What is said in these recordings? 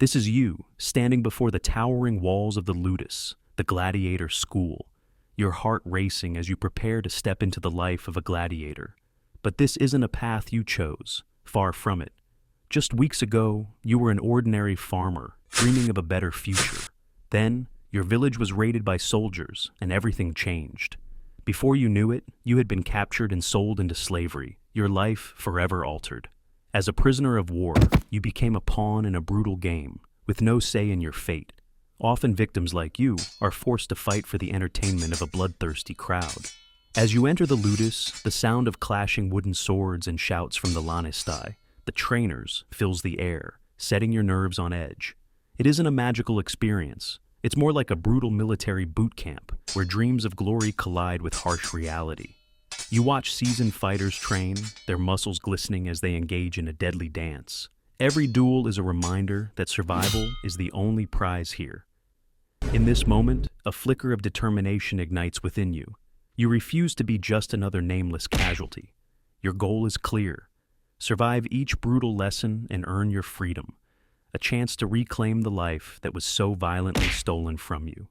This is you, standing before the towering walls of the Ludus, the Gladiator school, your heart racing as you prepare to step into the life of a gladiator. But this isn't a path you chose, far from it. Just weeks ago, you were an ordinary farmer, dreaming of a better future. Then, your village was raided by soldiers, and everything changed. Before you knew it, you had been captured and sold into slavery, your life forever altered. As a prisoner of war, you became a pawn in a brutal game, with no say in your fate. Often victims like you are forced to fight for the entertainment of a bloodthirsty crowd. As you enter the Ludus, the sound of clashing wooden swords and shouts from the Lanistai, the trainers, fills the air, setting your nerves on edge. It isn't a magical experience. It's more like a brutal military boot camp, where dreams of glory collide with harsh reality. You watch seasoned fighters train, their muscles glistening as they engage in a deadly dance. Every duel is a reminder that survival is the only prize here. In this moment, a flicker of determination ignites within you. You refuse to be just another nameless casualty. Your goal is clear. Survive each brutal lesson and earn your freedom, a chance to reclaim the life that was so violently stolen from you.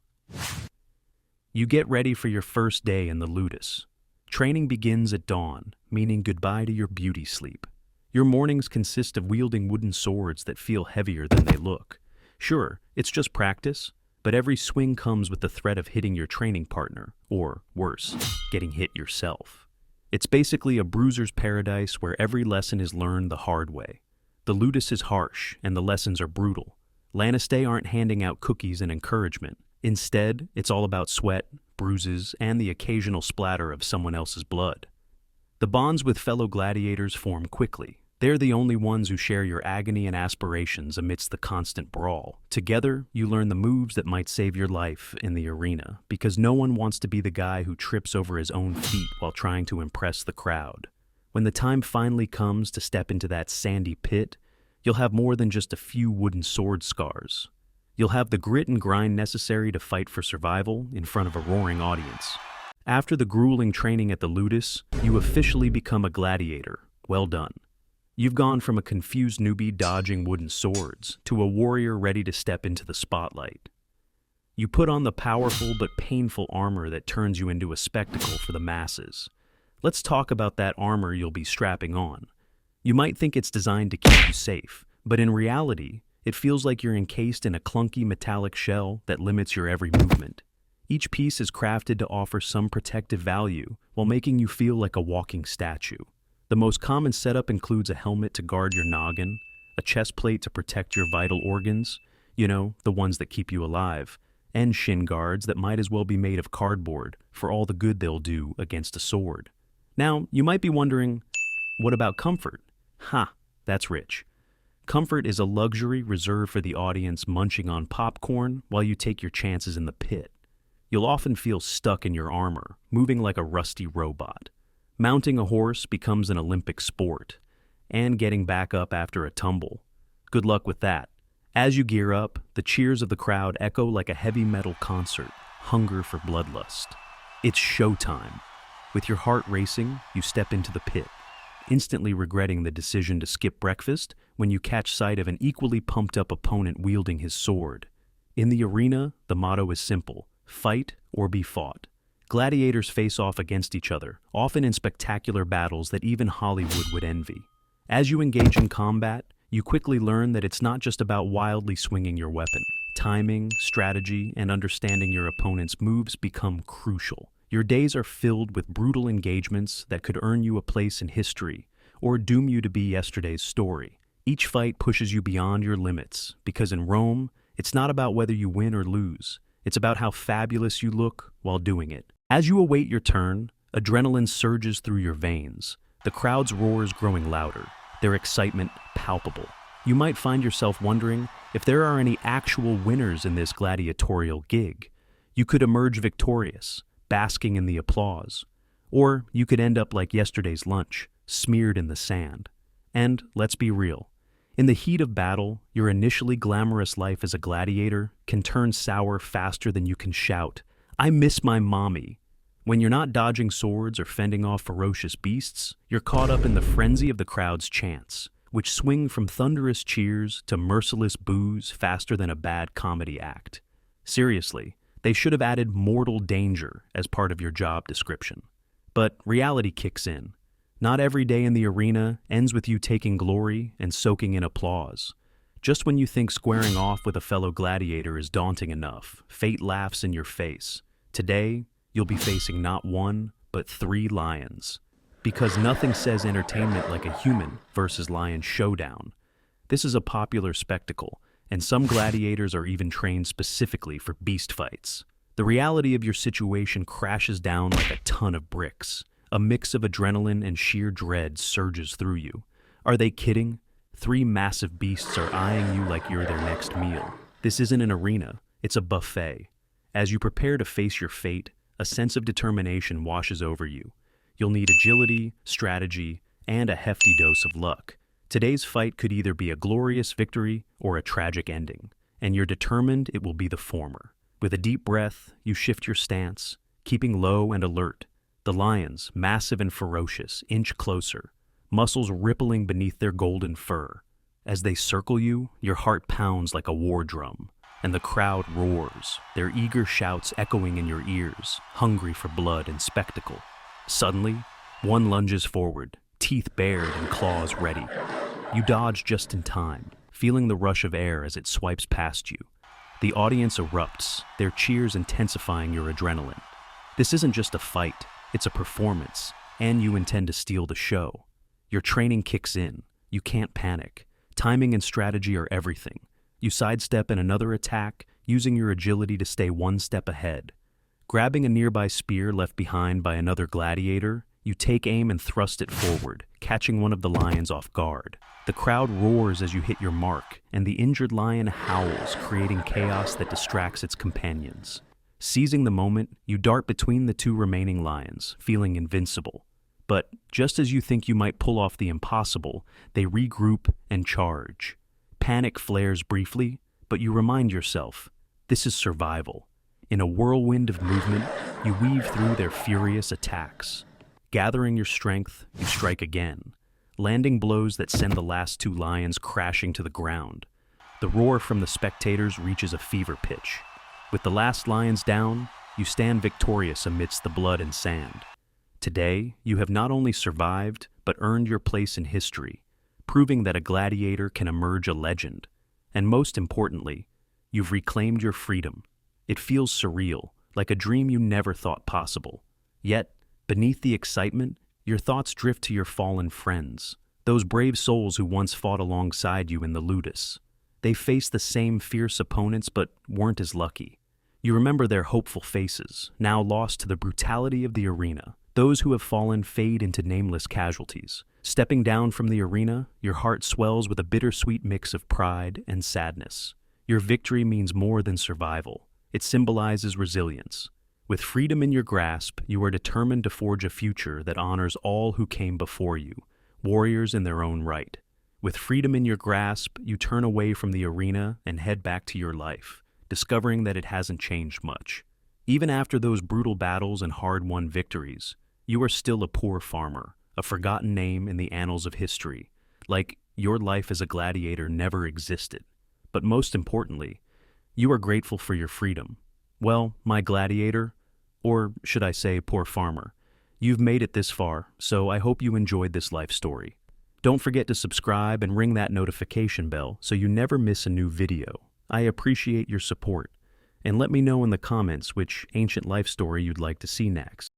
You get ready for your first day in the Ludus. Training begins at dawn, meaning goodbye to your beauty sleep. Your mornings consist of wielding wooden swords that feel heavier than they look. Sure, it's just practice, but every swing comes with the threat of hitting your training partner, or worse, getting hit yourself. It's basically a bruiser's paradise where every lesson is learned the hard way. The Ludus is harsh, and the lessons are brutal. Lanistai aren't handing out cookies and encouragement. Instead, it's all about sweat, bruises, and the occasional splatter of someone else's blood. The bonds with fellow gladiators form quickly. They're the only ones who share your agony and aspirations amidst the constant brawl. Together, you learn the moves that might save your life in the arena, because no one wants to be the guy who trips over his own feet while trying to impress the crowd. When the time finally comes to step into that sandy pit, you'll have more than just a few wooden sword scars. You'll have the grit and grind necessary to fight for survival in front of a roaring audience. After the grueling training at the Ludus, you officially become a gladiator. Well done. You've gone from a confused newbie dodging wooden swords to a warrior ready to step into the spotlight. You put on the powerful but painful armor that turns you into a spectacle for the masses. Let's talk about that armor you'll be strapping on. You might think it's designed to keep you safe, but in reality, it feels like you're encased in a clunky metallic shell that limits your every movement. Each piece is crafted to offer some protective value while making you feel like a walking statue. The most common setup includes a helmet to guard your noggin, a chest plate to protect your vital organs, the ones that keep you alive, and shin guards that might as well be made of cardboard for all the good they'll do against a sword. Now, you might be wondering, what about comfort? That's rich. Comfort is a luxury reserved for the audience munching on popcorn while you take your chances in the pit. You'll often feel stuck in your armor, moving like a rusty robot. Mounting a horse becomes an Olympic sport, and getting back up after a tumble. Good luck with that. As you gear up, the cheers of the crowd echo like a heavy metal concert, hunger for bloodlust. It's showtime. With your heart racing, you step into the pit, instantly regretting the decision to skip breakfast when you catch sight of an equally pumped-up opponent wielding his sword. In the arena, the motto is simple: fight or be fought. Gladiators face off against each other, often in spectacular battles that even Hollywood would envy. As you engage in combat, you quickly learn that it's not just about wildly swinging your weapon. Timing, strategy, and understanding your opponent's moves become crucial. Your days are filled with brutal engagements that could earn you a place in history or doom you to be yesterday's story. Each fight pushes you beyond your limits, because in Rome, it's not about whether you win or lose. It's about how fabulous you look while doing it. As you await your turn, adrenaline surges through your veins. The crowd's roars growing louder, their excitement palpable. You might find yourself wondering if there are any actual winners in this gladiatorial gig. You could emerge victorious, basking in the applause. Or you could end up like yesterday's lunch, smeared in the sand. And let's be real. In the heat of battle, your initially glamorous life as a gladiator can turn sour faster than you can shout, "I miss my mommy." When you're not dodging swords or fending off ferocious beasts, you're caught up in the frenzy of the crowd's chants. which swing from thunderous cheers to merciless boos faster than a bad comedy act. Seriously, they should have added mortal danger as part of your job description. But reality kicks in. Not every day in the arena ends with you taking glory and soaking in applause. Just when you think squaring off with a fellow gladiator is daunting enough, fate laughs in your face. Today, you'll be facing not one, but 3 lions. Because nothing says entertainment like a human versus lion showdown. This is a popular spectacle, and some gladiators are even trained specifically for beast fights. The reality of your situation crashes down like a ton of bricks. A mix of adrenaline and sheer dread surges through you. Are they kidding? 3 massive beasts are eyeing you like you're their next meal. This isn't an arena, it's a buffet. As you prepare to face your fate, a sense of determination washes over you. You'll need agility, strategy, and a hefty dose of luck. Today's fight could either be a glorious victory or a tragic ending, and you're determined it will be the former. With a deep breath, you shift your stance, keeping low and alert. The lions, massive and ferocious, inch closer, muscles rippling beneath their golden fur. As they circle you, your heart pounds like a war drum, and the crowd roars, their eager shouts echoing in your ears, hungry for blood and spectacle. Suddenly, one lunges forward, teeth bared and claws ready. You dodge just in time, feeling the rush of air as it swipes past you. The audience erupts, their cheers intensifying your adrenaline. This isn't just a fight, it's a performance, and you intend to steal the show. Your training kicks in. You can't panic. Timing and strategy are everything. You sidestep in another attack, using your agility to stay one step ahead. Grabbing a nearby spear left behind by another gladiator, you take aim and thrust it forward, catching one of the lions off guard. The crowd roars as you hit your mark, and the injured lion howls, creating chaos that distracts its companions. Seizing the moment, you dart between the 2 remaining lions, feeling invincible. But just as you think you might pull off the impossible, they regroup and charge. Panic flares briefly, but you remind yourself, this is survival. In a whirlwind of movement, you weave through their furious attacks. Gathering your strength, you strike again, landing blows that send the last 2 lions crashing to the ground. The roar from the spectators reaches a fever pitch. With the last lions down, you stand victorious amidst the blood and sand. Today, you have not only survived, but earned your place in history, proving that a gladiator can emerge a legend. And most importantly, you've reclaimed your freedom. It feels surreal, like a dream you never thought possible. Yet, beneath the excitement, your thoughts drift to your fallen friends, those brave souls who once fought alongside you in the ludus. They faced the same fierce opponents but weren't as lucky. You remember their hopeful faces, now lost to the brutality of the arena. Those who have fallen fade into nameless casualties. Stepping down from the arena, your heart swells with a bittersweet mix of pride and sadness. Your victory means more than survival. It symbolizes resilience. With freedom in your grasp, you are determined to forge a future that honors all who came before you, warriors in their own right. With freedom in your grasp, you turn away from the arena and head back to your life, discovering that it hasn't changed much. Even after those brutal battles and hard-won victories, you are still a poor farmer, a forgotten name in the annals of history, like your life as a gladiator never existed. But most importantly, you are grateful for your freedom. Well, my gladiator, or should I say poor farmer, you've made it this far, so I hope you enjoyed this life story. Don't forget to subscribe and ring that notification bell so you never miss a new video. I appreciate your support. And let me know in the comments which ancient life story you'd like to see next.